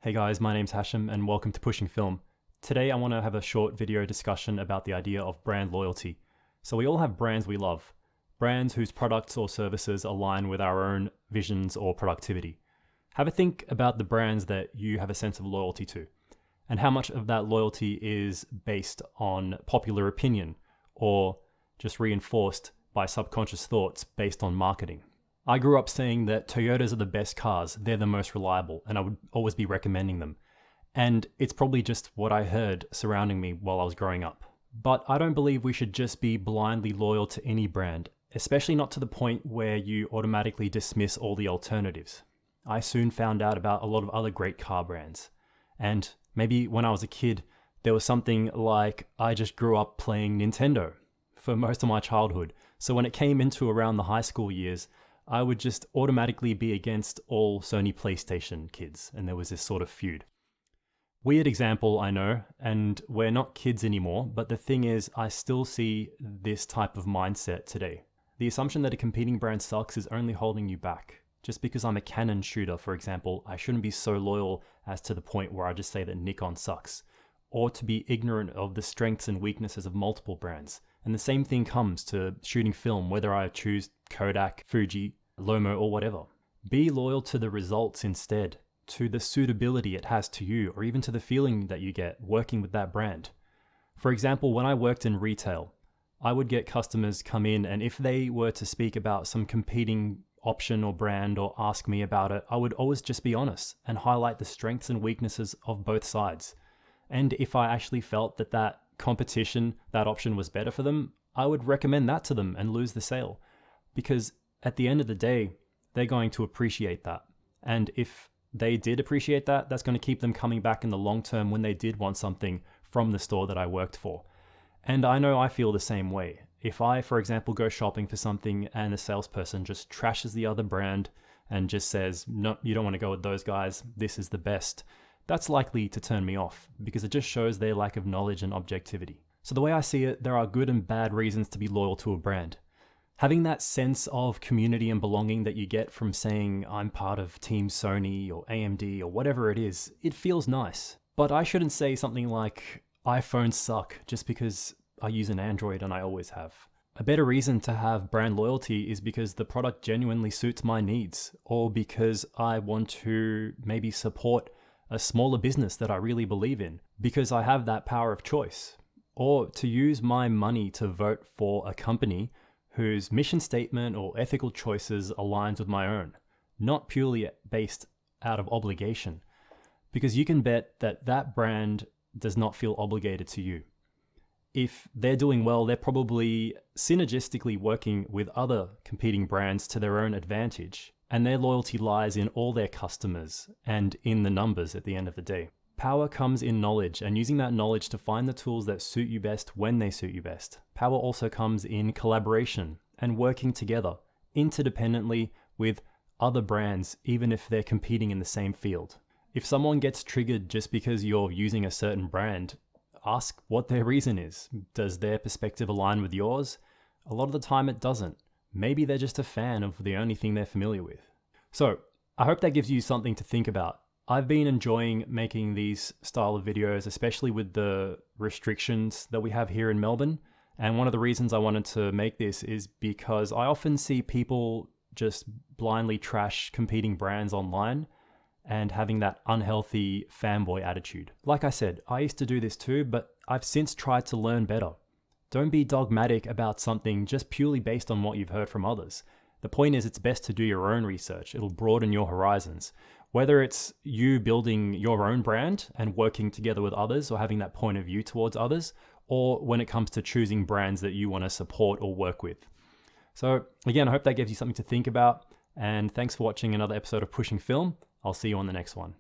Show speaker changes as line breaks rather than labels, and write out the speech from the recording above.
Hey guys, my name's Hashem and welcome to Pushing Film. Today I want to have a short video discussion about the idea of brand loyalty. So we all have brands we love, brands whose products or services align with our own visions or productivity. Have a think about the brands that you have a sense of loyalty to, and how much of that loyalty is based on popular opinion or just reinforced by subconscious thoughts based on marketing. I grew up saying that Toyotas are the best cars, they're the most reliable, and I would always be recommending them. And it's probably just what I heard surrounding me while I was growing up. But I don't believe we should just be blindly loyal to any brand, especially not to the point where you automatically dismiss all the alternatives. I soon found out about a lot of other great car brands. And maybe when I was a kid, there was something like I just grew up playing Nintendo for most of my childhood. So when it came into around the high school years, I would just automatically be against all Sony PlayStation kids, and there was this sort of feud. Weird example, I know, and we're not kids anymore, but the thing is, I still see this type of mindset today. The assumption that a competing brand sucks is only holding you back. Just because I'm a Canon shooter, for example, I shouldn't be so loyal as to the point where I just say that Nikon sucks, or to be ignorant of the strengths and weaknesses of multiple brands. And the same thing comes to shooting film, whether I choose Kodak, Fuji, Lomo, or whatever. Be loyal to the results instead, to the suitability it has to you, or even to the feeling that you get working with that brand. For example, when I worked in retail, I would get customers come in, and if they were to speak about some competing option or brand or ask me about it, I would always just be honest and highlight the strengths and weaknesses of both sides. And if I actually felt that that competition, that option was better for them, I would recommend that to them and lose the sale. Because at the end of the day, they're going to appreciate that. And if they did appreciate that, that's going to keep them coming back in the long term when they did want something from the store that I worked for. And I know I feel the same way. If I, for example, go shopping for something and the salesperson just trashes the other brand and just says, no, you don't want to go with those guys, this is the best, that's likely to turn me off because it just shows their lack of knowledge and objectivity. So the way I see it, there are good and bad reasons to be loyal to a brand. Having that sense of community and belonging that you get from saying I'm part of Team Sony or AMD or whatever it is, it feels nice. But I shouldn't say something like iPhones suck just because I use an Android and I always have. A better reason to have brand loyalty is because the product genuinely suits my needs, or because I want to maybe support a smaller business that I really believe in, because I have that power of choice, or to use my money to vote for a company whose mission statement or ethical choices aligns with my own, not purely based out of obligation, because you can bet that that brand does not feel obligated to you. If they're doing well, they're probably synergistically working with other competing brands to their own advantage, and their loyalty lies in all their customers and in the numbers at the end of the day. Power comes in knowledge, and using that knowledge to find the tools that suit you best when they suit you best. Power also comes in collaboration and working together, interdependently with other brands, even if they're competing in the same field. If someone gets triggered just because you're using a certain brand, ask what their reason is. Does their perspective align with yours? A lot of the time it doesn't. Maybe they're just a fan of the only thing they're familiar with. So, I hope that gives you something to think about. I've been enjoying making these style of videos, especially with the restrictions that we have here in Melbourne. And one of the reasons I wanted to make this is because I often see people just blindly trash competing brands online and having that unhealthy fanboy attitude. Like I said, I used to do this too, but I've since tried to learn better. Don't be dogmatic about something just purely based on what you've heard from others. The point is, it's best to do your own research. It'll broaden your horizons. Whether it's you building your own brand and working together with others or having that point of view towards others, or when it comes to choosing brands that you want to support or work with. So again, I hope that gives you something to think about, and thanks for watching another episode of Pushing Film. I'll see you on the next one.